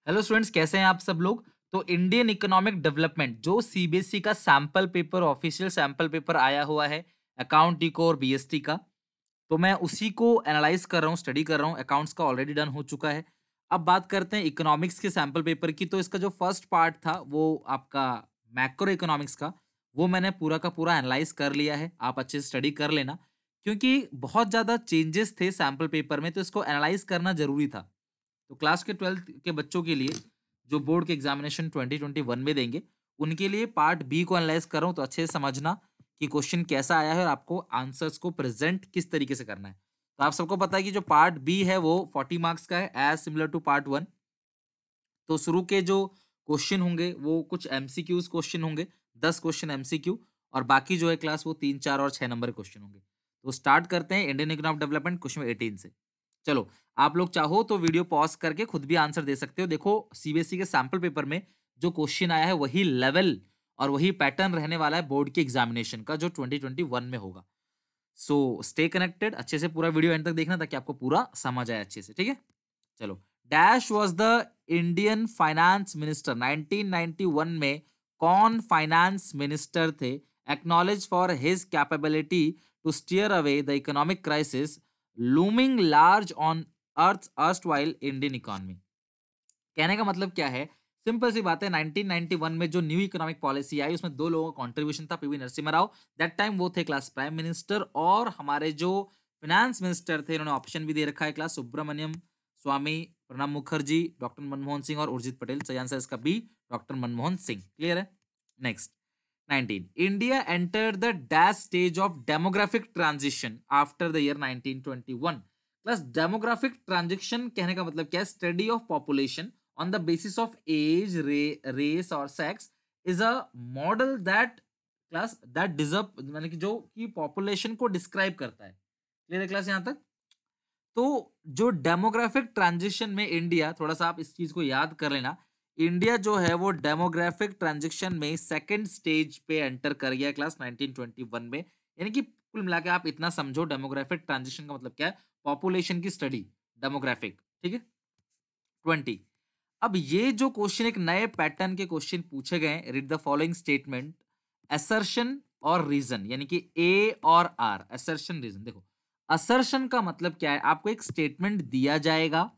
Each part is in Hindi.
हेलो स्टूडेंट्स, कैसे हैं आप सब लोग। तो इंडियन इकोनॉमिक डेवलपमेंट जो सीबीएसई का sample paper, official sample paper आया हुआ है अकाउंट टी को और बीएसटी का। तो मैं उसी को एनालाइज कर रहा हूँ, स्टडी कर रहा हूँ। अकाउंट्स का ऑलरेडी डन हो चुका है। अब बात करते हैं इकोनॉमिक्स के सैंपल पेपर की। तो इसका जो फर्स्ट पार्ट था वो आपका मैक्रो इकोनॉमिक्स का, वो मैंने पूरा का पूरा एनालाइज कर लिया है। आप अच्छे से स्टडी कर लेना, क्योंकि बहुत ज़्यादा चेंजेस थे सैंपल पेपर में, तो इसको एनालाइज करना जरूरी था। तो क्लास के 12th के बच्चों के लिए जो बोर्ड के एग्जामिनेशन 2021 में देंगे, उनके लिए पार्ट बी को एनालाइज कर रहा हूँ। तो अच्छे से समझना कि क्वेश्चन कैसा आया है और आपको आंसर्स को प्रेजेंट किस तरीके से करना है। तो आप सबको पता है कि जो पार्ट बी है वो 40 मार्क्स का है, as similar to part one. तो शुरू के जो क्वेश्चन होंगे वो कुछ एमसीक्यूज क्वेश्चन होंगे, 10 क्वेश्चन एमसीक्यू, और बाकी जो है क्लास वो 3, 4 और 6 नंबर क्वेश्चन होंगे। तो स्टार्ट करते हैं इंडियन इकोनॉमिक डेवलपमेंट क्वेश्चन 18 से। चलो, आप लोग चाहो तो वीडियो पॉज करके खुद भी आंसर दे सकते हो। देखो, सीबीएसई के सैंपल पेपर में जो क्वेश्चन आया है वही लेवल और वही पैटर्न रहने वाला है बोर्ड के एग्जामिनेशन का, जो 2021 में होगा। सो स्टे कनेक्टेड, अच्छे से पूरा वीडियो एंड तक देखना ताकि आपको पूरा समझ आए अच्छे से, ठीक है। चलो, dash was the Indian finance minister 1991 में। कौन फाइनेंस मिनिस्टर थे acknowledge for his capability to steer away the economic crisis looming large on earth erstwhile Indian economy. कहने का मतलब क्या है, सिंपल सी बात है। 1991 में जो न्यू इकोनॉमिक पॉलिसी आई उसमें दो लोगों का कंट्रीब्यूशन था, PV Narasimha Rao. That time वो थे क्लास प्राइम मिनिस्टर, और हमारे जो फाइनेंस मिनिस्टर थे, इन्होंने ऑप्शन भी दे रखा है क्लास सुब्रमण्यम स्वामी, प्रणब मुखर्जी, डॉक्टर मनमोहन सिंह और उर्जित पटेल। सही आंसर इसका B, doctor Manmohan Singh. Clear है। Next, 19 India enter the dash stage of demographic transition after the year 1921। Plus demographic transition कहने का मतलब क्या है, study of population on the basis of age, race और sex is a model that class that deserve, यानी कि जो कि पॉपुलेशन को डिस्क्राइब करता है। क्लियर है क्लास यहां तक। तो जो डेमोग्राफिक ट्रांजिशन में इंडिया, थोड़ा सा आप इस चीज को याद कर लेना, इंडिया जो है वो डेमोग्राफिक ट्रांजिशन में सेकंड स्टेज पे एंटर कर गया क्लास 1921 में। यानी कि कुल मिला के आप इतना समझो, डेमोग्राफिक ट्रांजिशन का मतलब क्या है, पॉपुलेशन की स्टडी, डेमोग्राफिक, ठीक है। 20, अब ये जो क्वेश्चन एक नए पैटर्न के क्वेश्चन पूछे गए, read the following statement, assertion और रीजन, यानी कि ए और आर, असर्शन रीजन। देखो, असर्शन का मतलब क्या है, आपको एक स्टेटमेंट दिया जाएगा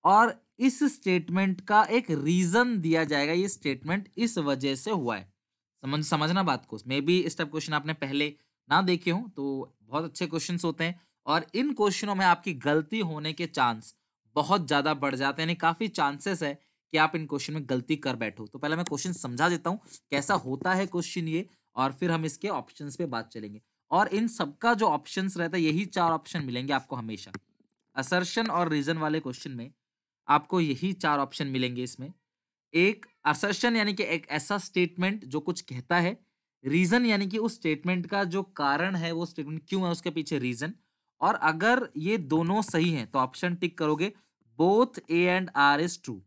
और इस स्टेटमेंट का एक रीजन दिया जाएगा, ये स्टेटमेंट इस वजह से हुआ है। समझना बात को। मे बी इस टाइप क्वेश्चन आपने पहले ना देखे हो, तो बहुत अच्छे क्वेश्चंस होते हैं, और इन क्वेश्चनों में आपकी गलती होने के चांस बहुत ज्यादा बढ़ जाते हैं, यानी काफी चांसेस है कि आप इन क्वेश्चन में गलती कर बैठो। तो पहले मैं क्वेश्चन समझा देता हूँ कैसा होता है क्वेश्चन ये, और फिर हम इसके ऑप्शंस पे बात चलेंगे। और इन सबका जो ऑप्शंस रहता है, यही चार ऑप्शन मिलेंगे आपको हमेशा। असर्शन और रीजन वाले क्वेश्चन में आपको यही चार ऑप्शन मिलेंगे इसमें। एक असर्शन यानी कि एक ऐसा स्टेटमेंट जो कुछ कहता है, रीजन यानी कि उस स्टेटमेंट का जो कारण है, वो स्टेटमेंट क्यों है उसके पीछे रीजन। और अगर ये दोनों सही हैं तो ऑप्शन टिक करोगे, both A and R is true.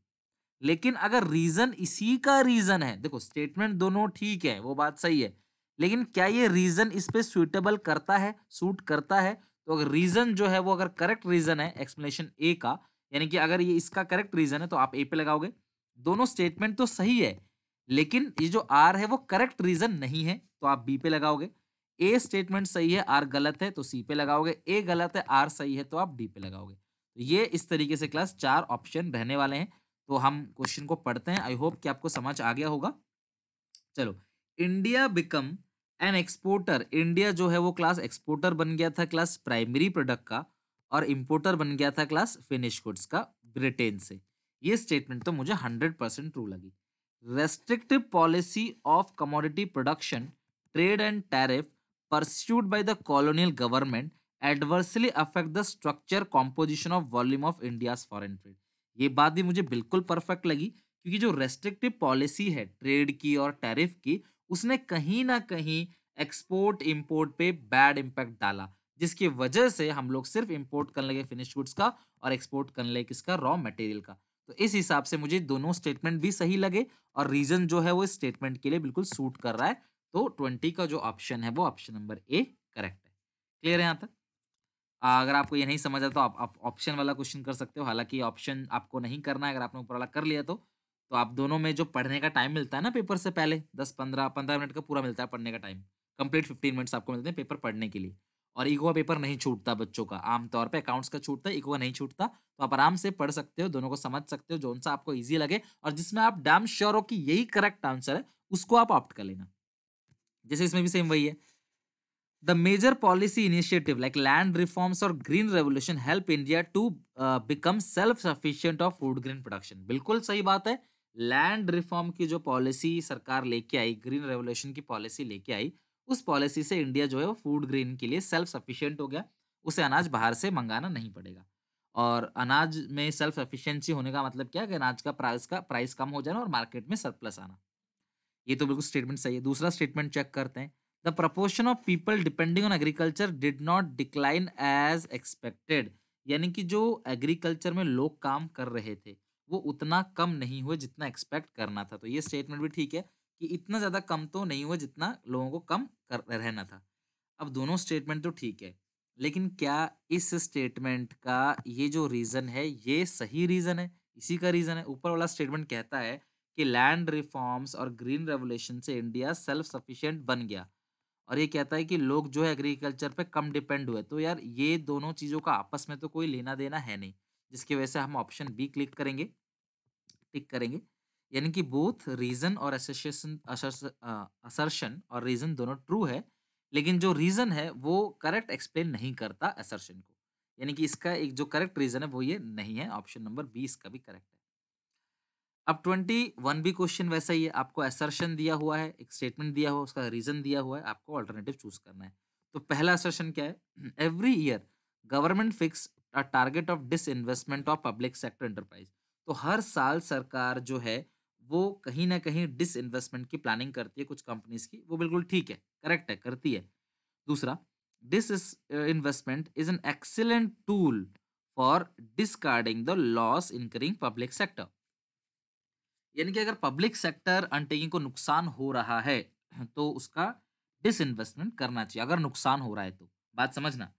लेकिन अगर रीजन इसी का रीजन है, देखो स्टेटमेंट दोनों ठीक है, वो बात सही है, लेकिन क्या ये रीजन इस पे सुइटेबल करता है, सूट करता है। तो अगर रीजन जो है वो अगर करेक्ट रीजन है एक्सप्लेनेशन ए का, यानी कि अगर ये इसका करेक्ट रीजन है तो आप ए पे लगाओगे। दोनों स्टेटमेंट तो सही है, लेकिन ये जो आर है वो करेक्ट रीजन नहीं है, तो आप बी पे लगाओगे। ए स्टेटमेंट सही है, आर गलत है, तो सी पे लगाओगे। ए गलत है, आर सही है, तो आप डी पे लगाओगे। तो ये इस तरीके से क्लास चार ऑप्शन रहने वाले हैं। तो हम क्वेश्चन को पढ़ते हैं। आई होप कि आपको समझ आ गया होगा। चलो, India become an exporter. India जो है वो क्लास एक्सपोर्टर बन गया था क्लास प्राइमरी प्रोडक्ट का, और इंपोर्टर बन गया था क्लास फिनिश गुड्स का, ब्रिटेन से। ये स्टेटमेंट तो मुझे 100% ट्रू लगी। Restrictive policy of commodity production, trade and tariff pursued by the colonial government adversely affect the structure composition of volume of India's foreign trade. ये बात भी मुझे बिल्कुल परफेक्ट लगी, क्योंकि जो रेस्ट्रिक्टिव पॉलिसी है ट्रेड की और टैरिफ की, उसने कहीं ना कहीं एक्सपोर्ट इंपोर्ट पे बैड इंपैक्ट डाला, जिसकी वजह से हम लोग सिर्फ इंपोर्ट करने लगे फिनिश गुड्स का और एक्सपोर्ट करने लगे किसका, रॉ मटेरियल का। तो इस हिसाब से मुझे दोनों स्टेटमेंट भी सही लगे, और रीजन जो है वो इस स्टेटमेंट के लिए बिल्कुल सूट कर रहा है। तो 20 का जो ऑप्शन है वो ऑप्शन नंबर ए करेक्ट है। क्लियर है यहाँ तक। अगर आपको ये नहीं समझ आता तो आप ऑप्शन वाला क्वेश्चन कर सकते हो। हालाँकि ऑप्शन आपको नहीं करना है, अगर आपने ऊपर वाला कर लिया तो आप दोनों में जो पढ़ने का टाइम मिलता है ना पेपर से पहले 10-15 मिनट का पूरा मिलता है पढ़ने का टाइम। कंप्लीट 15 मिनट्स आपको मिलते हैं पेपर पढ़ने के लिए। और इको का पेपर नहीं छूटता बच्चों का, आम तौर पे अकाउंट्स का छूटता है, इको का नहीं छूटता। तो आप आराम से पढ़ सकते हो, दोनों को समझ सकते हो, जौन-सा आपको ईज़ी लगे और जिसमें आप डैम श्योर हो कि यही करेक्ट आंसर है, उसको आप ऑप्ट कर लेना। जैसे इसमें भी सेम वही है। The major policy initiative like land reforms or green revolution help India to become self-sufficient of food grain production. बिल्कुल सही बात है। लैंड रिफॉर्म की जो पॉलिसी सरकार लेके आई, ग्रीन रेवोल्यूशन की पॉलिसी लेके आई, उस पॉलिसी से इंडिया जो है वो फूड ग्रेन के लिए सेल्फ सफिशिएंट हो गया। उसे अनाज बाहर से मंगाना नहीं पड़ेगा। और अनाज में सेल्फ सफिशिएंसी होने का मतलब क्या है कि अनाज का प्राइस कम हो जाना और मार्केट में सरप्लस आना। ये तो बिल्कुल स्टेटमेंट सही है। दूसरा स्टेटमेंट चेक करते हैं। The proportion of people depending on agriculture did not decline as expected. यानी कि जो एग्रीकल्चर में लोग काम कर रहे थे, वो उतना कम नहीं हुए जितना एक्सपेक्ट करना था। तो ये स्टेटमेंट भी ठीक है कि इतना ज़्यादा कम तो नहीं हुआ जितना लोगों को कम कर रहना था। अब दोनों स्टेटमेंट तो ठीक है, लेकिन क्या इस स्टेटमेंट का ये जो रीज़न है, ये सही रीज़न है? इसी का रीज़न है? ऊपर वाला स्टेटमेंट कहता है कि लैंड रिफॉर्म्स और ग्रीन रेवोल्यूशन से इंडिया सेल्फ सफिशिएंट बन गया और ये कहता है कि लोग जो है एग्रीकल्चर पे कम डिपेंड हुए। तो यार ये दोनों चीज़ों का आपस में तो कोई लेना-देना है नहीं, जिसकी वजह से हम ऑप्शन बी क्लिक करेंगे, टिक करेंगे। यानी कि बोथ रीज़न और असर्शन और रीज़न दोनों ट्रू है, लेकिन जो रीज़न है वो करेक्ट एक्सप्लेन नहीं करता असर्शन को। यानी कि इसका एक जो करेक्ट रीज़न है वो ये नहीं है, ऑप्शन नंबर बी इसका भी करेक्ट है। अब 21 भी क्वेश्चन वैसा ही है, आपको असर्शन दिया हुआ है, एक स्टेटमेंट दिया हुआ है, उसका रीज़न दिया हुआ है, आपको अल्टरनेटिव चूज़ करना है। तो पहला असर्शन क्या है? Every year government fix a target of disinvestment of public sector enterprise. तो हर साल सरकार जो है, वो कहीं न कहीं डिसइन्वेस्टमेंट की प्लानिंग करती है कुछ कंपनीज़ की, वो बिल्कुल ठीक है, करेक्ट है, करती है। दूसरा, दिस इस investment is an excellent tool for discarding the loss incurring public sector. यानी कि अगर पब्लिक सेक्टर अंडरटेकिंग को नुकसान हो रहा है, तो उसका डिसइन्वेस्टमेंट करना चाहिए, अगर नुकसान हो रहा है तो। बात समझना,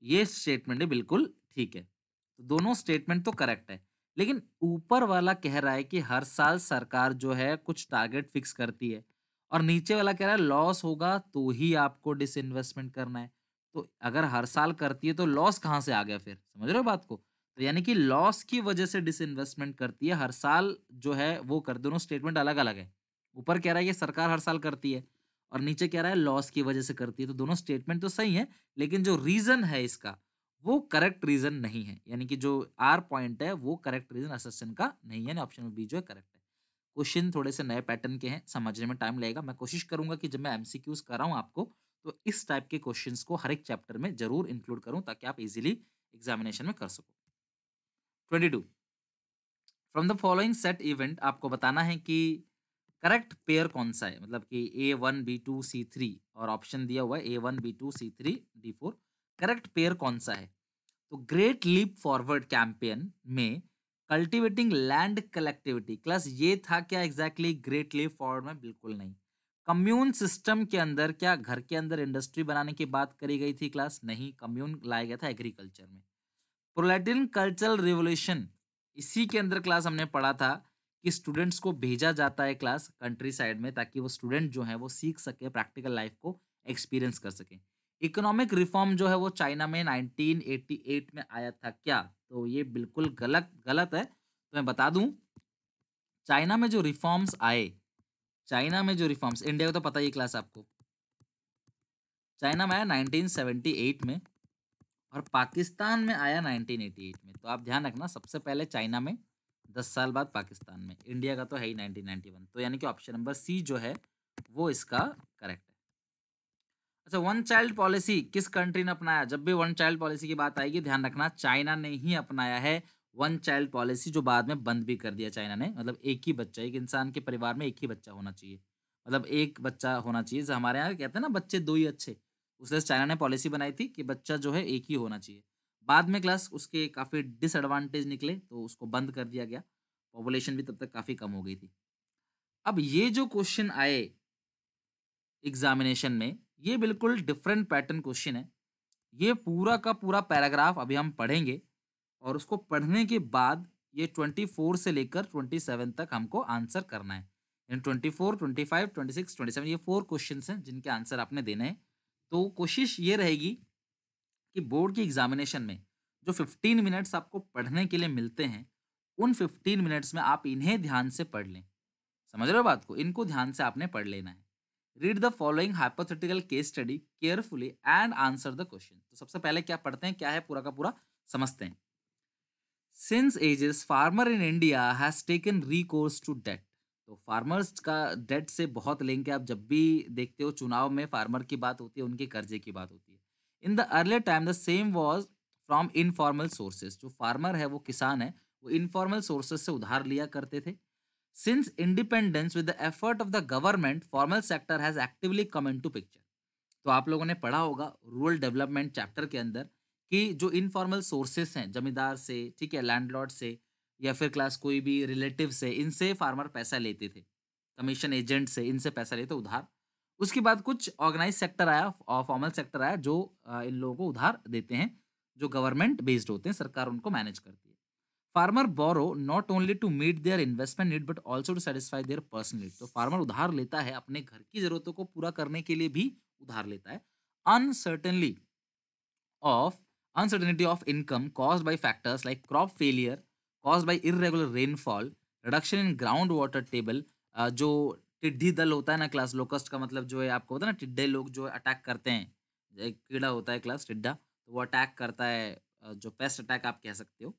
ये स्टेटमेंट है बिल्कुल ठीक है। तो दोनों स्टेटमेंट तो करेक्ट है, लेकिन ऊपर वाला कह रहा है कि हर साल सरकार जो है कुछ टारगेट फिक्स करती है और नीचे वाला कह रहा है लॉस होगा तो ही आपको डिसइन्वेस्टमेंट करना है। तो अगर हर साल करती है तो लॉस कहाँ से आ गया फिर? समझ रहे हो बात को? तो यानी कि लॉस की वजह से डिसइन्वेस्टमेंट करती है, हर साल जो है वो कर दोनों स्टेटमेंट अलग-अलग है। ऊपर कह रहा है ये सरकार हर साल करती है और नीचे कह रहा है लॉस की वजह से करती है, तो दोनों स्टेटमेंट तो सही है, लेकिन जो रीज़न है इसका, वो करेक्ट रीज़न नहीं है। यानी कि जो आर पॉइंट है, वो करेक्ट रीज़न असर्शन का नहीं है, यानी ऑप्शन नंबर बी जो है करेक्ट है। क्वेश्चन थोड़े से नए पैटर्न के हैं, समझने में टाइम लगेगा। मैं कोशिश करूँगा कि जब मैं एमसीक्यूज़ कर रहा हूँ आपको, तो इस टाइप के क्वेश्चंस को हर एक चैप्टर में ज़रूर इंक्लूड करूँ ताकि आप ईज़िली एग्ज़ामिनेशन में कर सको। 22 from the following set event आपको बताना है कि करेक्ट पेयर कौन-सा है? मतलब कि A1, B2, C3 और ऑप्शन दिया हुआ है A1, B2, C3, D4 correct pair कौन-सा है? तो ग्रेट लीप फॉरवर्ड कैंपेन में कल्टीवेटिंग लैंड कलेक्टिविटी क्लास ये था क्या एग्जैक्टली ग्रेट लीप फॉरवर्ड में? बिल्कुल नहीं। कम्यून सिस्टम के अंदर क्या घर के अंदर इंडस्ट्री बनाने की बात करी गई थी क्लास? नहीं, कम्यून लाया गया था एग्रीकल्चर में। प्रोलैटिन कल्चरल रिवॉल्यूशन इसी के अंदर क्लास हमने पढ़ा था कि स्टूडेंट्स को भेजा जाता है क्लास कंट्री साइड में ताकि वो स्टूडेंट जो है वो सीख सके प्रैक्टिकल लाइफ को एक्सपीरियंस कर सके। इकोनॉमिक रिफॉर्म जो है वो चाइना में 1988 में आया था क्या? तो ये बिल्कुल गलत गलत है। तो मैं बता दूं, चाइना में जो रिफॉर्म्स आए, चाइना में जो रिफॉर्म्स, इंडिया को तो पता ही है क्लास आपको, चाइना में आया 1978 में और पाकिस्तान में आया 1988 में। तो आप ध्यान रखना, सबसे पहले चाइना में, 10 साल बाद पाकिस्तान में। इंडिया का तो है ही 1991, तो यानी कि ऑप्शन नंबर सी जो है वो इसका करेक्ट है। अच्छा, वन चाइल्ड पॉलिसी किस कंट्री ने अपनाया? जब भी वन चाइल्ड पॉलिसी की बात आएगी ध्यान रखना चाइना ने ही अपनाया है वन चाइल्ड पॉलिसी, जो बाद में बंद भी कर दिया चाइना ने। मतलब एक ही बच्चा, एक इंसान के परिवार में एक ही बच्चा होना चाहिए, मतलब एक बच्चा होना चाहिए। जैसे हमारे यहाँ कहते हैं ना बच्चे दो ही अच्छे, उससे चाइना ने पॉलिसी बनाई थी कि बच्चा जो है एक ही होना चाहिए। बाद में क्लास उसके काफ़ी डिसएडवांटेज निकले तो उसको बंद कर दिया गया, पॉपुलेशन भी तब तक काफ़ी कम हो गई थी। अब ये जो क्वेश्चन आए एग्जामिनेशन में, ये बिल्कुल डिफरेंट पैटर्न क्वेश्चन है। ये पूरा का पूरा पैराग्राफ अभी हम पढ़ेंगे और उसको पढ़ने के बाद ये 24 से लेकर 27 तक हमको आंसर करना है। यानी 24, 25, 26, 27 ये 4 क्वेश्चंस हैं जिनके आंसर आपने देने हैं। तो कोशिश ये रहेगी कि बोर्ड की एग्जामिनेशन में जो 15 मिनट्स आपको पढ़ने के लिए मिलते हैं, उन 15 मिनट्स में आप इन्हें ध्यान से पढ़ लें। समझ रहे हो बात को? इनको ध्यान से आपने पढ़ लेना है। Read the following hypothetical case study carefully and answer the question. तो सबसे पहले क्या पढ़ते हैं, क्या है पूरा का पूरा समझते हैं। Since ages farmer in India has taken recourse to debt. तो फार्मर्स का डेट से बहुत लिंक है। आप जब भी देखते हो चुनाव में फार्मर की बात होती है, उनके कर्जे की बात होती है। In the earlier time the same was from informal sources. जो फार्मर है वो किसान है, वो इनफॉर्मल सोर्सेज से उधार लिया करते थे। Since independence with the effort of the government formal sector has actively come into picture. तो आप लोगों ने पढ़ा होगा रूरल डेवलपमेंट चैप्टर के अंदर कि जो इनफॉर्मल सोर्सेस हैं, जमींदार से, ठीक है, लैंडलॉर्ड से, या फिर क्लास कोई भी रिलेटिव से, इनसे फार्मर पैसा लेते थे। कमीशन एजेंट से इनसे पैसा लेते उधार। उसके बाद कुछ ऑर्गेनाइज सेक्टर आया और फॉर्मल सेक्टर आया जो इन लोगों को उधार देते हैं, जो गवर्नमेंट बेस्ड होते हैं, सरकार उनको मैनेज करती है। Farmer borrow not only to meet their investment need but also to satisfy their personal need. तो फार्मर उधार लेता है अपने घर की जरूरतों को पूरा करने के लिए भी उधार लेता है। अनसर्टेनली of uncertainty of income caused by factors like crop failure, caused by irregular rainfall, reduction in groundwater table। जो टिड्डी दल होता है ना क्लास, लोकस्ट का मतलब जो है आपको होता है ना, टिड्डे लोग जो अटैक करते हैं। एक कीड़ा होता है क्लास टिड्डा, तो वो अटैक करता है, जो पेस्ट अटैक आप कह सकते हो।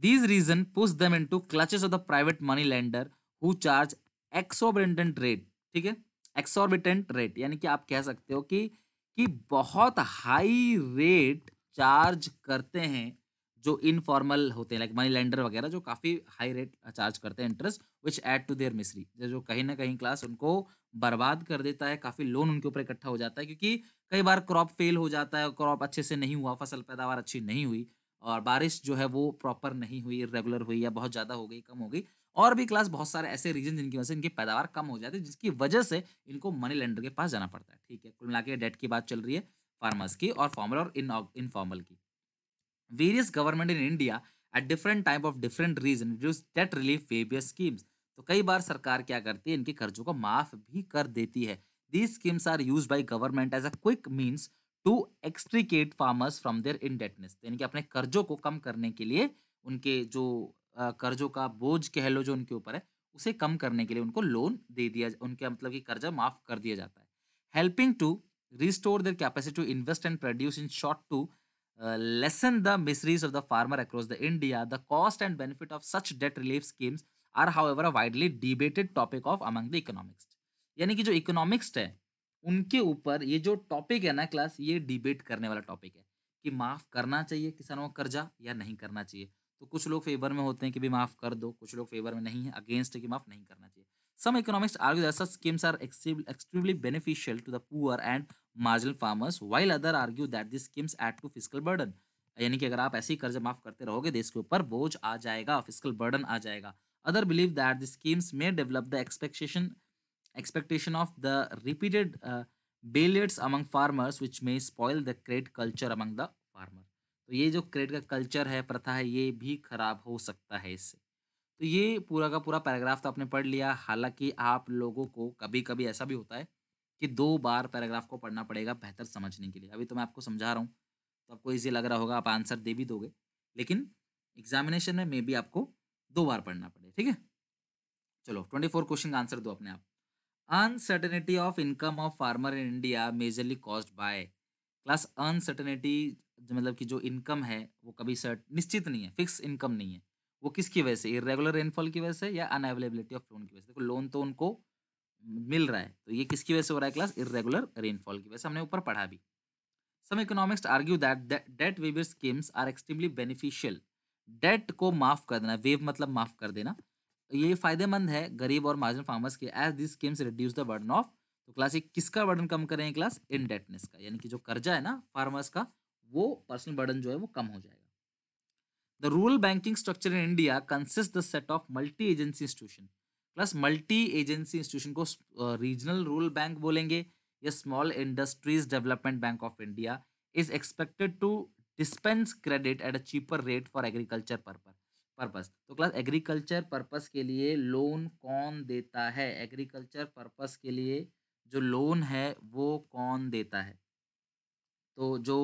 These reason push them into clutches of the private money lender who charge exorbitant rate। ठीक है, exorbitant rate यानी कि आप कह सकते हो कि बहुत हाई रेट चार्ज करते हैं जो इनफॉर्मल होते हैं, लाइक मनी लेंडर वगैरह, जो काफी हाई रेट चार्ज करते हैं interest, which add to their misery. जो कहीं ना कहीं क्लास उनको बर्बाद कर देता है, काफी लोन उनके ऊपर इकट्ठा हो जाता है, क्योंकि कई बार क्रॉप फेल हो जाता है, क्रॉप अच्छे से नहीं हुआ, फसल पैदावार अच्छी नहीं हुई, और बारिश जो है वो प्रॉपर नहीं हुई, इर्रेगुलर हुई, या बहुत ज़्यादा हो गई, कम हो गई, और भी क्लास बहुत सारे ऐसे रीज़न जिनकी वजह से इनकी पैदावार कम हो जाती है, जिसकी वजह से इनको मनी लेंडर के पास जाना पड़ता है। ठीक है, कुल मिला के डेट की बात चल रही है फार्मर्स की और फॉर्मल और इनफॉर्मल की। Various government in India at different time of different reason reduce debt relief various schemes. तो कई बार सरकार क्या करती है, इनके कर्जों को माफ भी कर देती है। These schemes are used by government as a quick means to extricate farmers from their indebtedness. यानी कि अपने कर्जों को कम करने के लिए, उनके जो कर्जों का बोझ कह लो जो उनके ऊपर है, उसे कम करने के लिए उनको लोन दे दिया, उनके मतलब कि कर्जा माफ कर दिया जाता है। Helping to restore their capacity to invest and produce in short to lessen the miseries of the farmer across the India. The cost and benefit of such debt relief schemes are, however, a widely debated topic of among the economists। यानी कि जो इकोनॉमिक्स्ट है, उनके ऊपर ये जो टॉपिक है ना क्लास, ये डिबेट करने वाला टॉपिक है कि माफ करना चाहिए किसानों का कर्जा या नहीं करना चाहिए। तो कुछ लोग फेवर में होते हैं कि भी माफ कर दो, कुछ लोग फेवर में नहीं है, अगेंस्ट है कि माफ नहीं करना चाहिए। Some economists argue that such schemes are extremely beneficial to the poor and marginal farmers, while other argue that these schemes add to fiscal burden। यानी कि अगर आप ऐसे ही कर्ज माफ करते रहोगे, देश के ऊपर बोझ आ जाएगा, फिस्कल बर्डन आ जाएगा। Other believe that the schemes may develop the expectation of the repeated billiards among farmers which may spoil the credit culture among the farmer। तो ये जो क्रेडिट का कल्चर है, प्रथा है, ये भी खराब हो सकता है इससे। तो ये पूरा का पूरा पैराग्राफ तो आपने पढ़ लिया। हालाँकि आप लोगों को कभी-कभी ऐसा भी होता है कि 2 बार पैराग्राफ को पढ़ना पड़ेगा बेहतर समझने के लिए। अभी तो मैं आपको समझा रहा हूँ, तो आपको ईज़ी लग रहा होगा, आप आंसर दे भी दोगे। लेकिन एग्ज़ामिनेशन में मेबी आपको 2 बार पढ़ना पड़े, ठीक है? चलो 24 क्वेश्चन का आंसर दो अपने आप। Uncertainty of income of farmer in India majorly caused by. Class uncertainty मतलब कि जो इनकम है वो कभी सर्ट निश्चित नहीं है, फिक्स इनकम नहीं है। वो किसकी वजह से? इर्रेगुलर रेनफॉल की वजह से या अनअवेलेबिलिटी ऑफ लोन की वजह से? देखो लोन तो उनको मिल रहा है, तो ये किसकी वजह से हो रहा है क्लास? इर्रेगुलर रेनफॉल की वजह से। हमने ऊपर पढ़ा भी। Some economist argue that debt waiver schemes are extremely beneficial. Debt को माफ कर देना, वेव मतलब माफ कर देना, ये फायदेमंद है गरीब और मार्जिनल फार्मर्स के, as this schemes reduce the burden of. तो क्लास ये किसका बर्डन कम करेंगे क्लास? इनडेटनेस का, यानी कि जो कर्जा है ना फार्मर्स का, वो पर्सनल बर्डन जो है वो कम हो जाएगा। The rural banking structure in India consist the set of multi agency institution. Plus multi agency institution को रीजनल रूरल बैंक बोलेंगे या small industries development bank of India. Is expected to dispense credit at a cheaper rate for agriculture purpose. तो क्लास एग्रीकल्चर पर्पस के लिए लोन कौन देता है? एग्रीकल्चर पर्पस के लिए जो लोन है वो कौन देता है? तो जो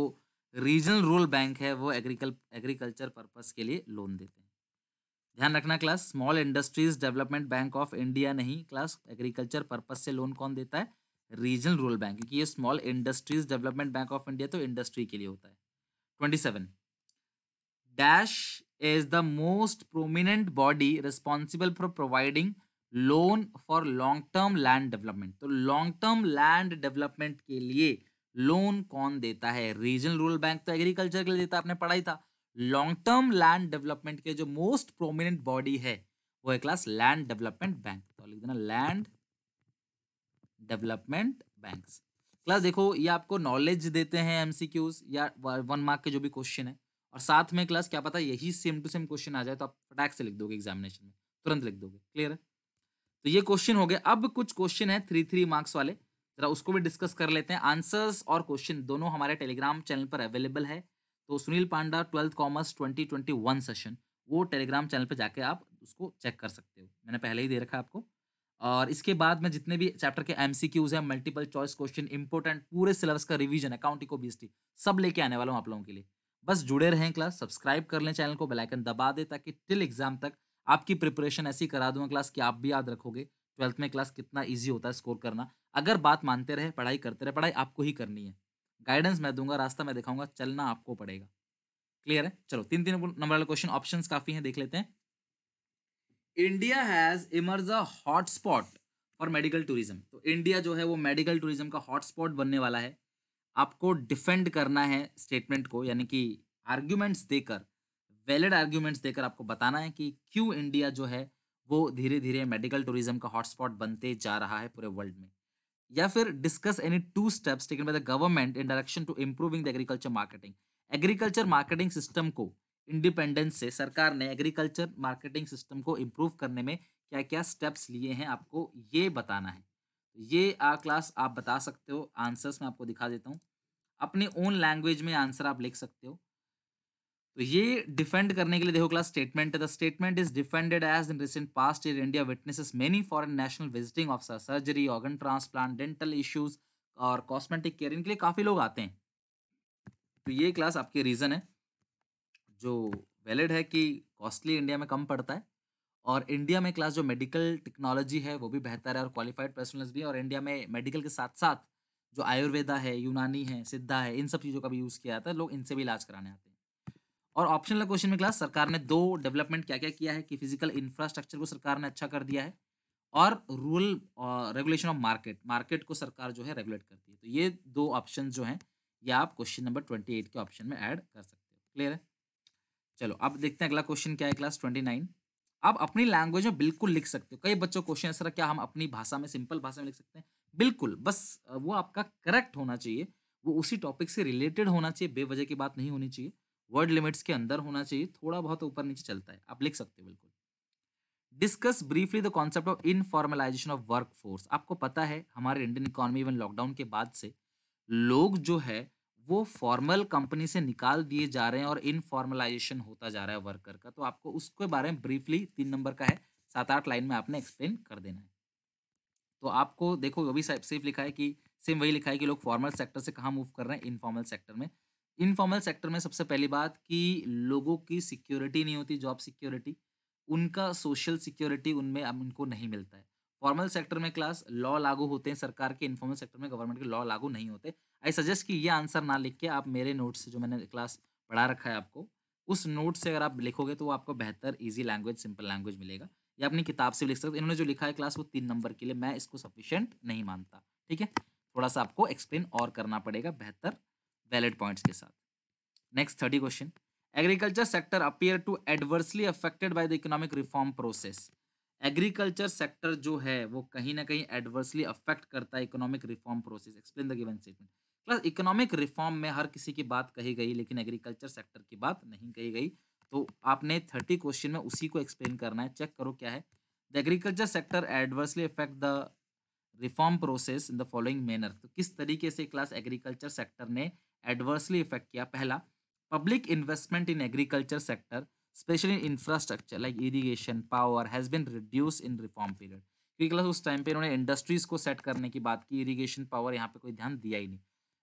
रीजनल रूरल बैंक है वो एग्रीकल्चर पर्पस के लिए लोन देते हैं। ध्यान रखना class, small industries development bank of India नहीं क्लास, एग्रीकल्चर पर्पस से लोन कौन देता है? रीजनल रूरल बैंक, क्योंकि ये small industries development bank of India तो इंडस्ट्री के लिए होता है। 27 dash is the most prominent body responsible for providing loan for long term land development। तो लॉन्ग टर्म लैंड डेवलपमेंट के लिए लोन कौन देता है? रीजनल रूरल बैंक तो एग्रीकल्चर के लिए देता है, आपने पढ़ा ही था। लॉन्ग टर्म लैंड डेवलपमेंट के जो मोस्ट प्रोमिनेंट बॉडी है वो है क्लास लैंड डेवलपमेंट बैंक। तो लिख देना लैंड डेवलपमेंट बैंक्स। क्लास देखो, ये आपको नॉलेज देते हैं एमसीक्यूज या 1 मार्क के जो भी क्वेश्चन है, और साथ में क्लास क्या पता यही सेम टू सेम क्वेश्चन आ जाए तो आप फटाक से लिख दोगे एग्जामिनेशन में, तुरंत लिख दोगे। क्लियर है? तो ये क्वेश्चन हो गए। अब कुछ क्वेश्चन है 3 मार्क्स वाले, जरा उसको भी डिस्कस कर लेते हैं। आंसर्स और क्वेश्चन दोनों हमारे टेलीग्राम चैनल पर अवेलेबल है। तो सुनील पांडा 12th कॉमर्स 2021 सेशन, वो टेलीग्राम चैनल पर जाके आप उसको चेक कर सकते हो, मैंने पहले ही दे रखा है आपको। और इसके बाद में जितने भी चैप्टर के एमसीक्यूज हैं, मल्टीपल चॉइस क्वेश्चन, इंपोर्टेंट पूरे सिलेबस का रिवीजन, अकाउंट इको बीएसटी सब लेके आने वाला हूं आप लोगों के लिए। बस जुड़े रहें क्लास, सब्सक्राइब कर लें चैनल को, बेल आइकन दबा दें ताकि टिल एग्जाम तक आपकी प्रिपरेशन ऐसी करा दूंगा क्लास कि आप भी याद रखोगे 12th में क्लास कितना ईजी होता है स्कोर करना। अगर बात मानते रहे, पढ़ाई करते रहे, पढ़ाई आपको ही करनी है, गाइडेंस मैं दूंगा, रास्ता मैं दिखाऊंगा, चलना आपको पड़ेगा। क्लियर है? चलो 3 नंबर वाले क्वेश्चन, ऑप्शंस काफी हैं, देख लेते हैं। India has emerge a hotspot for medical tourism. तो इंडिया जो है वो मेडिकल टूरिज्म का हॉटस्पॉट बनने वाला है। आपको डिफेंड करना है स्टेटमेंट को, यानी कि आर्ग्यूमेंट्स देकर, वैलिड आर्ग्यूमेंट्स देकर आपको बताना है कि क्यों इंडिया जो है वो धीरे धीरे मेडिकल टूरिज्म का हॉटस्पॉट बनते जा रहा है पूरे वर्ल्ड में। या फिर discuss any 2 steps taken by the government in direction to improving the agriculture marketing. Agriculture marketing system को, इंडिपेंडेंस से सरकार ने एग्रीकल्चर मार्केटिंग सिस्टम को इम्प्रूव करने में क्या क्या स्टेप्स लिए हैं, आपको ये बताना है। ये क्लास आप बता सकते हो, आंसर्स मैं आपको दिखा देता हूँ, अपनी ओन लैंग्वेज में आंसर आप लिख सकते हो। तो ये डिफेंड करने के लिए देखो क्लास स्टेटमेंट है, the statement is defended as in recent past year India witnesses many foreign national visiting officer, surgery, organ transplant, dental issues और कॉस्मेटिक केयर, इनके लिए काफी लोग आते हैं। तो ये क्लास आपके रीजन है जो वैलिड है कि कॉस्टली इंडिया में कम पड़ता है, और इंडिया में क्लास जो मेडिकल टेक्नोलॉजी है वो भी बेहतर है और क्वालिफाइड पर्सनल्स भी है, और इंडिया में मेडिकल के साथ साथ जो आयुर्वेदा है, यूनानी है, सिद्धा है, इन सब चीज़ों का भी यूज़ किया जाता है, लोग इनसे भी इलाज कराने आते हैं। और ऑप्शनल क्वेश्चन में क्लास सरकार ने 2 डेवलपमेंट क्या-क्या किया है कि फिजिकल इंफ्रास्ट्रक्चर को सरकार ने अच्छा कर दिया है, और rural regulation of market, market को सरकार जो है रेगुलेट करती है। तो ये 2 ऑप्शन जो हैं, ये आप क्वेश्चन नंबर 28 के ऑप्शन में ऐड कर सकते हो। क्लियर है? चलो अब देखते हैं अगला क्वेश्चन क्या है क्लास 29। आप अपनी लैंग्वेज में बिल्कुल लिख सकते हो। कई बच्चों को क्वेश्चन ऐसा क्या हम अपनी भाषा में, सिंपल भाषा में लिख सकते हैं? बिल्कुल, बस वो आपका करेक्ट होना चाहिए, वो उसी टॉपिक से रिलेटेड होना चाहिए, बेवजह की बात नहीं होनी चाहिए, वर्ड लिमिट्स के अंदर होना चाहिए, थोड़ा बहुत ऊपर नीचे चलता है, आप लिख सकते हो बिल्कुल। Discuss briefly the concept of informalisation of work force. आपको पता है हमारे इंडियन इकोनॉमी इवन लॉकडाउन के बाद से लोग जो है वो फॉर्मल कंपनी से निकाल दिए जा रहे हैं और इनफॉर्मलाइजेशन होता जा रहा है वर्कर का। तो आपको उसके बारे में ब्रीफली 3 नंबर का है, 7-8 लाइन में आपने एक्सप्लेन कर देना है। तो आपको देखो वो भी सेफ लिखा है कि सेम वही लिखा है कि लोग फॉर्मल सेक्टर से कहाँ मूव कर रहे हैं, इनफॉर्मल सेक्टर में। इनफॉर्मल सेक्टर में सबसे पहली बात कि लोगों की सिक्योरिटी नहीं होती, जॉब सिक्योरिटी, उनका सोशल सिक्योरिटी उनमें अब उनको नहीं मिलता है। फॉर्मल सेक्टर में क्लास लॉ लागू होते हैं सरकार के, इनफॉर्मल सेक्टर में गवर्नमेंट के लॉ लागू नहीं होते। आई सजेस्ट कि ये आंसर ना लिख के आप मेरे नोट से, जो मैंने क्लास पढ़ा रखा है आपको, उस नोट से अगर आप लिखोगे तो वो आपको बेहतर ईजी लैंग्वेज, सिंपल लैंग्वेज मिलेगा। या अपनी किताब से भी लिख सकते हो। इन्होंने जो लिखा है क्लास वो 3 नंबर के लिए, मैं इसको सफिशिएंट नहीं मानता। ठीक है? थोड़ा-सा आपको एक्सप्लेन और करना पड़ेगा बेहतर वैलिड पॉइंट्स के साथ। Next 30 question. Agriculture sector appear to adversely affected by the economic reform process. Agriculture sector जो है वो कहीं न कहीं एडवर्सली अफेक्ट करता है economic reform process. Explain the given statement. Plus economic reform में हर किसी की बात कही गई, लेकिन एग्रीकल्चर सेक्टर की बात नहीं कही गई। तो आपने 30 क्वेश्चन में उसी को एक्सप्लेन करना है। चेक करो क्या है। The agriculture sector adversely affect the reform process in the following manner. तो किस तरीके से क्लास एग्रीकल्चर सेक्टर ने एडवर्सली इफेक्ट किया? पहला, public investment in agriculture sector specially in infrastructure like irrigation power has been reduce in reform period, क्योंकि क्लास उस टाइम पे इन्होंने इंडस्ट्रीज को सेट करने की बात की, इरिगेशन पावर यहाँ पे कोई ध्यान दिया ही नहीं।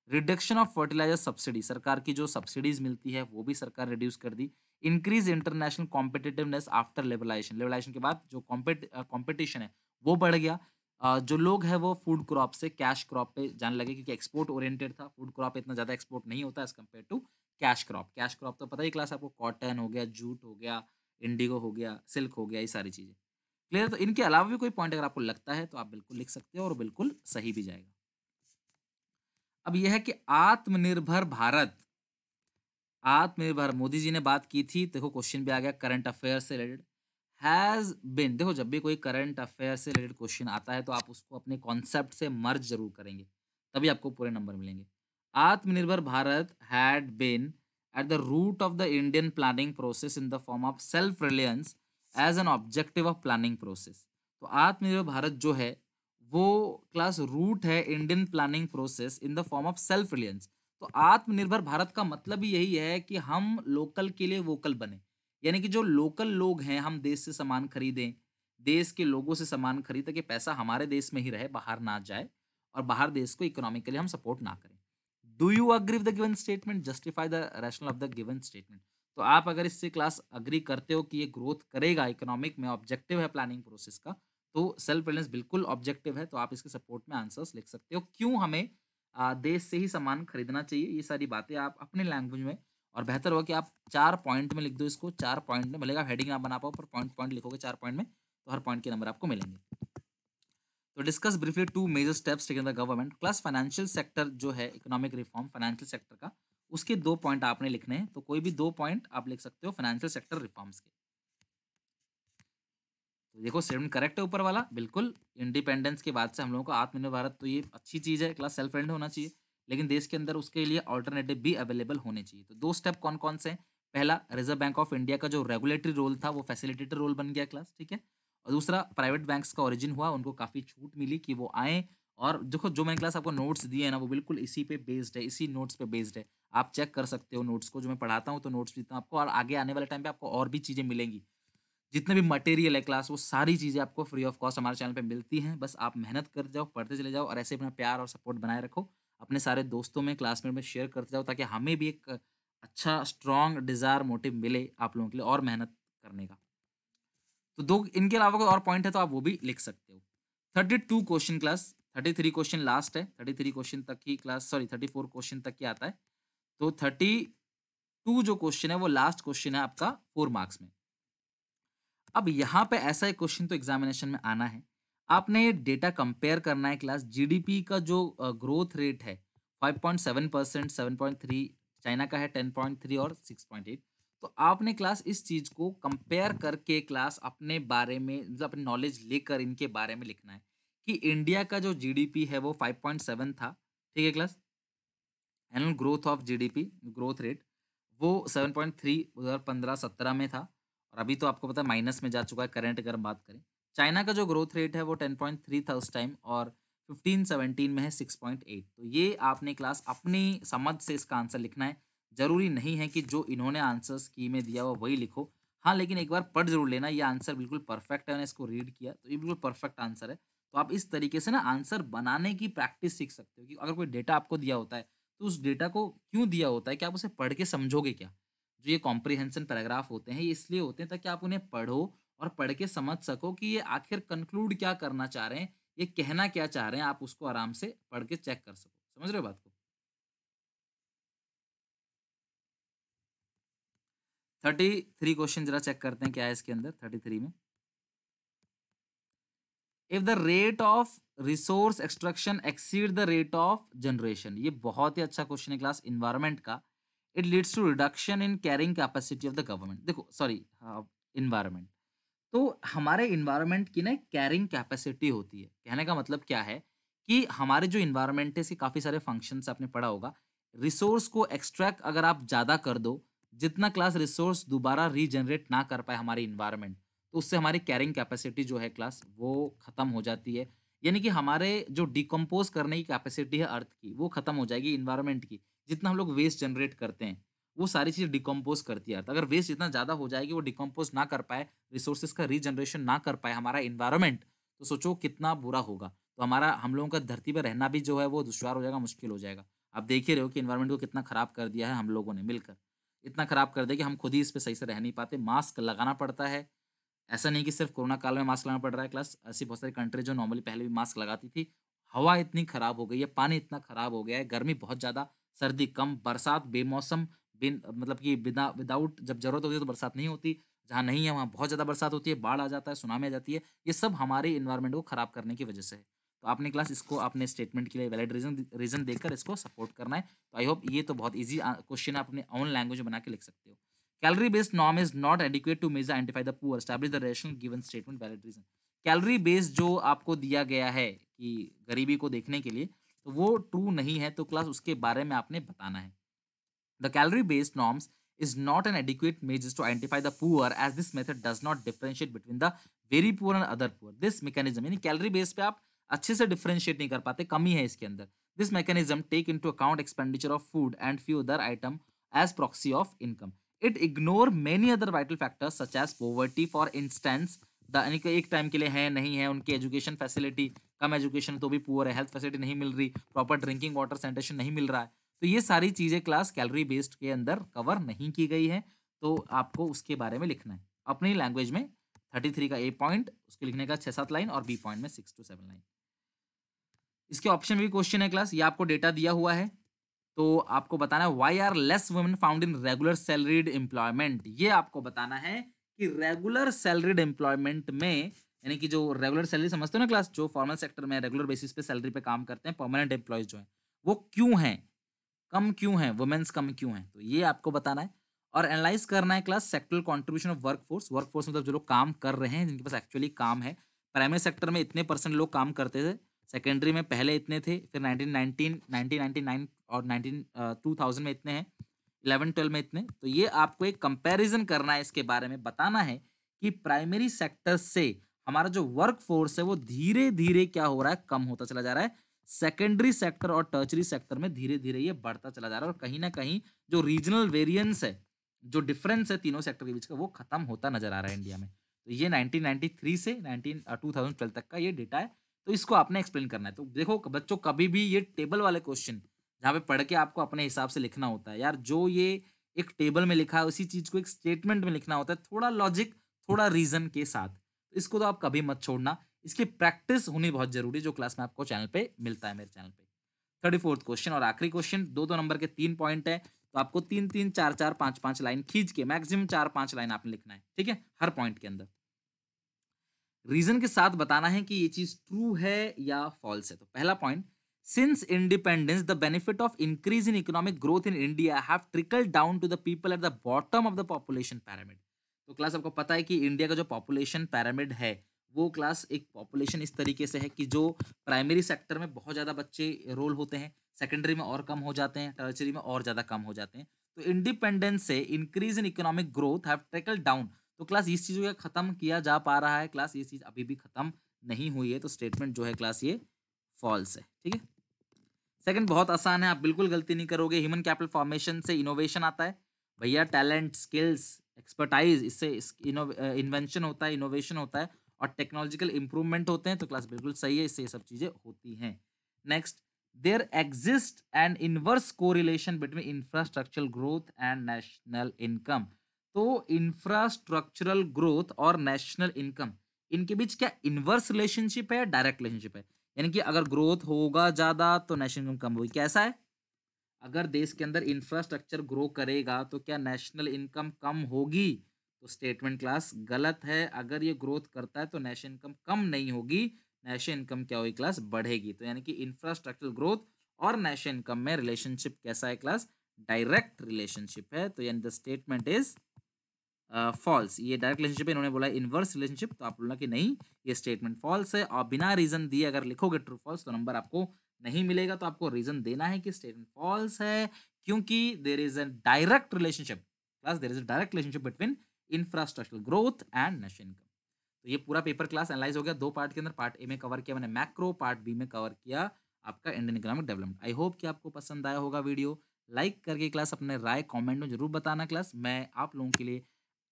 रिडक्शन ऑफ फर्टिलाइजर सब्सिडी, सरकार की जो सब्सिडीज मिलती है वो भी सरकार रिड्यूस कर दी। इंक्रीज इंटरनेशनल कॉम्पिटिटिवनेस आफ्टर लेवलाइजेशन, लेवलाइजेशन के बाद जो कॉम्पिटिशन है वो बढ़ गया। जो लोग हैं वो फूड क्रॉप से कैश क्रॉप पे जाने लगे, क्योंकि एक्सपोर्ट ओरिएंटेड था, फूड क्रॉप इतना ज़्यादा एक्सपोर्ट नहीं होता as compare to cash crop. Cash crop तो पता ही क्लास आपको, कॉटन हो गया, जूट हो गया, इंडिगो हो गया, सिल्क हो गया, ये सारी चीज़ें। क्लियर? तो इनके अलावा भी कोई पॉइंट अगर आपको लगता है तो आप बिल्कुल लिख सकते हो और बिल्कुल सही भी जाएगा। अब ये है कि आत्मनिर्भर भारत, आत्मनिर्भर मोदी जी ने बात की थी, देखो क्वेश्चन भी आ गया करंट अफेयर से रिलेटेड। हैज़ बिन, देखो जब भी कोई करंट अफेयर से रिलेटेड क्वेश्चन आता है तो आप उसको अपने कॉन्सेप्ट से मर्ज ज़रूर करेंगे, तभी आपको पूरे नंबर मिलेंगे। Aatmanirbhar Bharat had been at the root of the Indian planning process in the form of self reliance as an objective of planning process. तो आत्मनिर्भर भारत जो है वो क्लास रूट है Indian planning process in the form of self reliance. तो आत्मनिर्भर भारत का मतलब ही यही है कि हम लोकल के लिए वोकल बने, यानी कि जो लोकल लोग हैं हम देश से सामान खरीदें, देश के लोगों से सामान खरीदें ताकि पैसा हमारे देश में ही रहे, बाहर ना जाए और बाहर देश को इकोनॉमिकली हम सपोर्ट ना करें। Do you agree with the given statement? Justify the rational of the given statement. तो आप अगर इससे क्लास अग्री करते हो कि ये ग्रोथ करेगा इकोनॉमिक में, ऑब्जेक्टिव है प्लानिंग प्रोसेस का, तो सेल्फ रिलायंस बिल्कुल ऑब्जेक्टिव है, तो आप इसके सपोर्ट में आंसर्स लिख सकते हो। क्यों हमें देश से ही सामान खरीदना चाहिए, ये सारी बातें आप अपने लैंग्वेज में, और बेहतर होगा कि आप 4 पॉइंट में लिख दो इसको, 4 पॉइंट में, भले आप हेडिंग ना बना पाओ पर पॉइंट पॉइंट लिखोगे 4 पॉइंट में, तो हर पॉइंट के नंबर आपको मिलेंगे। तो discuss briefly 2 major steps taken by the government. Class financial sector जो है इकोनॉमिक रिफॉर्म फाइनेंशियल सेक्टर का, उसके 2 पॉइंट आपने लिखने हैं, तो कोई भी 2 पॉइंट आप लिख सकते हो फाइनेंशियल सेक्टर रिफॉर्म्स के। तो देखो स्टेटमेंट करेक्ट है ऊपर वाला, बिल्कुल इंडिपेंडेंस के बाद से हम लोगों को आत्मनिर्भर भारत, तो ये अच्छी चीज़ है, क्लास सेल्फ रिलायंट होना चाहिए, लेकिन देश के अंदर उसके लिए अल्टरनेटिव भी अवेलेबल होने चाहिए। तो 2 स्टेप कौन-कौन से हैं? पहला, रिज़र्व बैंक ऑफ इंडिया का जो रेगुलेटरी रोल था वो फैसिलिटेटर रोल बन गया क्लास, ठीक है? और दूसरा, प्राइवेट बैंक्स का ओरिजिन हुआ, उनको काफ़ी छूट मिली कि वो आएँ, और देखो जो मैंने क्लास आपको नोट्स दिए हैं ना वो बिल्कुल इसी पे बेस्ड है, इसी नोट्स पे बेस्ड है। आप चेक कर सकते हो नोट्स को, जो मैं पढ़ाता हूँ तो नोट्स भी देता हूँ आपको, और आगे आने वाले टाइम पे आपको और भी चीज़ें मिलेंगी। जितने भी मटेरियल है क्लास, वो सारी चीज़ें आपको फ्री ऑफ कॉस्ट हमारे चैनल पे मिलती हैं। बस आप मेहनत करते जाओ, पढ़ते चले जाओ और ऐसे अपना प्यार और सपोर्ट बनाए रखो। अपने सारे दोस्तों में, क्लासमेट में शेयर करते जाओ ताकि हमें भी एक अच्छा स्ट्रॉन्ग डिज़ायर मोटिव मिले आप लोगों के लिए और मेहनत करने का। तो 2 इनके अलावा कोई और पॉइंट है तो आप वो भी लिख सकते हो। 32 क्वेश्चन क्लास, 33 क्वेश्चन लास्ट है, 33 क्वेश्चन तक की क्लास, सॉरी 34 क्वेश्चन तक की आता है। तो 32 जो क्वेश्चन है वो लास्ट क्वेश्चन है आपका 4 मार्क्स में। अब यहाँ पे ऐसा एक क्वेश्चन तो एग्जामिनेशन में आना है। आपने डेटा कंपेयर करना है क्लास, जीडीपी का जो ग्रोथ रेट है 5.7%, 7.3, चाइना का है 10.3 और 6.8। तो आपने क्लास इस चीज़ को कंपेयर करके क्लास अपने बारे में, मतलब अपनी नॉलेज लेकर इनके बारे में लिखना है कि इंडिया का जो जीडीपी है वो 5.7 था, ठीक है class? Annual growth of GDP growth rate वो 7.3 2015-17 में था, और अभी तो आपको पता है माइनस में जा चुका है करंट अगर हम बात करें। चाइना का जो ग्रोथ रेट है वो 10.3 था उस टाइम, और 15-17 में है 6.8। तो ये आपने क्लास अपनी समझ से इसका आंसर लिखना है। ज़रूरी नहीं है कि जो इन्होंने आंसर स्कीम में दिया हुआ वही लिखो। हाँ, लेकिन एक बार पढ़ ज़रूर लेना, ये आंसर बिल्कुल परफेक्ट है, मैंने इसको रीड किया तो ये बिल्कुल परफेक्ट आंसर है। तो आप इस तरीके से ना आंसर बनाने की प्रैक्टिस सीख सकते हो कि अगर कोई डेटा आपको दिया होता है तो उस डेटा को क्यों दिया होता है कि आप उसे पढ़ के समझोगे क्या? जो ये कॉम्प्रिहेंशन पैराग्राफ होते हैं, ये इसलिए होते हैं ताकि आप उन्हें पढ़ो और पढ़ के समझ सको कि ये आखिर कन्क्लूड क्या करना चाह रहे हैं, ये कहना क्या चाह रहे हैं, आप उसको आराम से पढ़ के चेक कर सको। समझ रहे हो बात को? 33 क्वेश्चन ज़रा चेक करते हैं क्या है इसके अंदर 33 में। If the rate of resource extraction exceed the rate of generation, ये बहुत ही अच्छा क्वेश्चन है क्लास इन्वायरमेंट का। It leads to reduction in carrying capacity of the government. देखो सॉरी, इन्वायरमेंट, तो हमारे इन्वायरमेंट की ना कैरिंग कैपेसिटी होती है। कहने का मतलब क्या है कि हमारे जो इन्वायरमेंट है इसके काफ़ी सारे फंक्शंस आपने पढ़ा होगा। रिसोर्स को एक्सट्रैक्ट अगर आप ज़्यादा कर दो, जितना क्लास रिसोर्स दोबारा रीजनरेट ना कर पाए हमारी इन्वायरमेंट, तो उससे हमारी कैरिंग कैपेसिटी जो है क्लास वो ख़त्म हो जाती है। यानी कि हमारे जो डिकम्पोज़ करने की कैपेसिटी है अर्थ की, वो ख़त्म हो जाएगी इन्वायरमेंट की। जितना हम लोग वेस्ट जनरेट करते हैं, वो सारी चीज़ें डिकम्पोज़ करती है अर्थ। अगर वेस्ट जितना ज़्यादा हो जाएगी, वो डिकम्पोज़ ना कर पाए, रिसोर्सेज़ का रीजनरेशन ना कर पाए हमारा एनवायरनमेंट, तो सोचो कितना बुरा होगा। तो हमारा हम लोगों का धरती पे रहना भी जो है वो दुश्वार हो जाएगा, मुश्किल हो जाएगा। आप देख ही रहे हो कि एनवायरनमेंट को कितना खराब कर दिया है हम लोगों ने मिलकर। इतना खराब कर दिया कि हम खुद ही इस पे सही से रह नहीं पाते, मास्क लगाना पड़ता है। ऐसा नहीं कि सिर्फ़ कोरोना काल में मास्क लगाना पड़ रहा है क्लास, ऐसी बहुत सारी कंट्री जो नॉर्मली पहले भी मास्क लगाती थी। हवा इतनी खराब हो गई है, पानी इतना खराब हो गया है, गर्मी बहुत ज़्यादा, सर्दी कम, बरसात बेमौसम, बिन मतलब कि बिना विदाउट जब ज़रूरत होती है तो बरसात नहीं होती। जहाँ नहीं है वहाँ बहुत ज़्यादा बरसात होती है, बाढ़ आ जाता है, सुनामी आ जाती है। ये सब हमारे एनवायरनमेंट को खराब करने की वजह से है। तो आपने क्लास इसको अपने स्टेटमेंट के लिए वैलिड रीज़न देकर इसको सपोर्ट करना है। तो आई होप ये तो बहुत ईज़ी क्वेश्चन है, आप अपने ओन लैंग्वेज में बना के लिख सकते हो। Calorie based norm is not adequate to measure identify the poor. Establish the rational given statement valid reason. Calorie based जो आपको दिया गया है कि गरीबी को देखने के लिए, तो वो ट्रू नहीं है, तो क्लास उसके बारे में आपने बताना है। The calorie based norms is not an adequate measure to identify the poor as this method does not differentiate between the very poor and other poor. This mechanism यानी कैलोरी बेस पे आप अच्छे से डिफरेंशिएट नहीं कर पाते, कमी है इसके अंदर। This mechanism take into account expenditure of food and few other item as proxy of income. It ignore many other vital factors such as poverty for instance यानी कि एक टाइम के लिए है नहीं है, उनकी एजुकेशन फैसिलिटी, कम एजुकेशन तो भी पुअर है, हेल्थ फैसिलिटी नहीं मिल रही, प्रॉपर ड्रिंकिंग वाटर सैनिटेशन नहीं मिल रहा है। तो ये सारी चीज़ें क्लास कैलोरी बेस्ड के अंदर कवर नहीं की गई है, तो आपको उसके बारे में लिखना है। अपनी लैंग्वेज में 33 का ए पॉइंट, उसके लिखने का 6-7 लाइन और बी पॉइंट में 6 to 7 लाइन। इसके ऑप्शन में भी क्वेश्चन है क्लास, ये आपको डेटा दिया हुआ है, तो आपको बताना है why are less women found in regular salaried employment. ये आपको बताना है कि रेगुलर सैलरीड एम्प्लॉयमेंट में यानी कि जो रेगुलर सैलरी समझते हो ना क्लास, जो फॉर्मल सेक्टर में रेगुलर बेसिस पे सैलरी पे काम करते हैं, परमानेंट एम्प्लॉयज जो हैं, वो क्यों हैं? कम क्यों हैं? वुमेन्स कम क्यों हैं? तो ये आपको बताना है और एनालाइज़ करना है class sectoral contribution of workforce. Workforce मतलब जो लोग काम कर रहे हैं, जिनके पास एक्चुअली काम है। प्राइमरी सेक्टर में इतने परसेंट लोग काम करते थे, सेकेंडरी में पहले इतने थे, फिर 1999 और 2000 में इतने हैं, 11-12 में इतने। तो ये आपको एक कंपैरिज़न करना है, इसके बारे में बताना है कि प्राइमरी सेक्टर से हमारा जो वर्कफोर्स है, वो धीरे-धीरे क्या हो रहा है? कम होता चला जा रहा है। सेकेंडरी सेक्टर और टर्शरी सेक्टर में धीरे-धीरे ये बढ़ता चला जा रहा है और कहीं न कहीं जो रीजनल वेरिएंस है, जो डिफरेंस है तीनों सेक्टर के बीच का, वो खत्म होता नज़र आ रहा है इंडिया में। तो ये 1993 से 2012 तक का ये डेटा है, तो इसको आपने एक्सप्लेन करना है। तो देखो बच्चों, कभी भी ये टेबल वाले क्वेश्चन जहाँ पे पढ़ के आपको अपने हिसाब से लिखना होता है, यार जो ये एक टेबल में लिखा है उसी चीज़ को एक स्टेटमेंट में लिखना होता है, थोड़ा लॉजिक, थोड़ा रीज़न के साथ। तो इसको तो आप कभी मत छोड़ना। इसकी प्रैक्टिस होनी बहुत ज़रूरी है, जो क्लास में आपको चैनल पे मिलता है, मेरे चैनल पे। 34th क्वेश्चन और आखिरी क्वेश्चन, 2-2 नंबर के 3 पॉइंट है, तो आपको 3-3, 4-4, 5-5 लाइन खींच के मैक्सिमम 4-5 लाइन आपने लिखना है, ठीक है? हर पॉइंट के अंदर। रीज़न के साथ बताना है कि ये चीज़ ट्रू है या फॉल्स है। तो पहला point, since independence the benefit of increase in economic growth in India have trickled down to the people at the bottom of the population pyramid. तो क्लास आपको पता है कि इंडिया का जो पॉपुलेशन पिरामिड है, वो क्लास एक पॉपुलेशन इस तरीके से है कि जो प्राइमरी सेक्टर में बहुत ज़्यादा बच्चे रोल होते हैं, सेकेंडरी में और कम हो जाते हैं, टर्शरी में और ज़्यादा कम हो जाते हैं। तो इंडिपेंडेंस से increase in economic growth have trickled down, तो क्लास इस चीज़ को खत्म किया जा पा रहा है क्लास, ये चीज़ अभी भी खत्म नहीं हुई है, तो स्टेटमेंट जो है क्लास ये फॉल्स है, ठीक है? सेकंड बहुत आसान है, आप बिल्कुल गलती नहीं करोगे। ह्यूमन कैपिटल फॉर्मेशन से इनोवेशन आता है भैया, टैलेंट, स्किल्स, एक्सपर्टाइज, इससे इन्वेंशन होता है, इनोवेशन होता है और टेक्नोलॉजिकल इंप्रूवमेंट होते हैं, तो क्लास बिल्कुल सही है, इससे ये सब चीजें होती हैं। Next, there exist an inverse correlation between infrastructural growth and national income. तो इंफ्रास्ट्रक्चरल ग्रोथ और नेशनल इनकम, इनके बीच क्या इनवर्स रिलेशनशिप है या डायरेक्ट रिलेशनशिप है? यानी कि अगर ग्रोथ होगा ज़्यादा तो नेशनल इनकम कम होगी, कैसा है? अगर देश के अंदर इंफ्रास्ट्रक्चर ग्रो करेगा तो क्या नेशनल इनकम कम होगी? तो स्टेटमेंट क्लास गलत है। अगर ये ग्रोथ करता है तो नेशनल इनकम कम नहीं होगी, नेशनल इनकम क्या होगी क्लास? बढ़ेगी। तो यानी कि इंफ्रास्ट्रक्चरल ग्रोथ और नेशनल इनकम में रिलेशनशिप कैसा है क्लास? डायरेक्ट रिलेशनशिप है। तो यानी द स्टेटमेंट इज फॉल्स। ये डायरेक्ट रिलेशनशिप है, इन्होंने बोला इनवर्स रिलेशनशिप, तो आप बोलना कि नहीं, ये स्टेटमेंट फॉल्स है और बिना रीजन दिए अगर लिखोगे ट्रू फॉल्स तो नंबर आपको नहीं मिलेगा। तो आपको रीजन देना है कि स्टेटमेंट फॉल्स है क्योंकि there is a direct relationship, class there is a direct relationship between infrastructural growth and national income. तो ये पूरा पेपर क्लास एनालाइज हो गया 2 पार्ट के अंदर। पार्ट ए में कवर किया मैंने मैक्रो, पार्ट बी में कवर किया आपका Indian economic development. I hope कि आपको पसंद आया होगा वीडियो। लाइक करके क्लास अपने राय कमेंट में ज़रूर बताना क्लास। मैं आप लोगों के लिए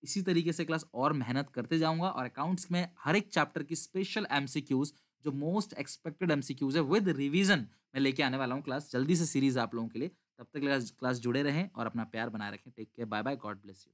इसी तरीके से क्लास और मेहनत करते जाऊँगा और अकाउंट्स में हर एक चैप्टर की स्पेशल एमसीक्यूज़ जो मोस्ट एक्सपेक्टेड एमसीक्यूज़ है विद रिवीजन मैं लेके आने वाला हूँ क्लास। जल्दी से सीरीज़ आप लोगों के लिए। तब तक क्लास क्लास जुड़े रहें और अपना प्यार बनाए रखें। Take care, bye bye, god bless you.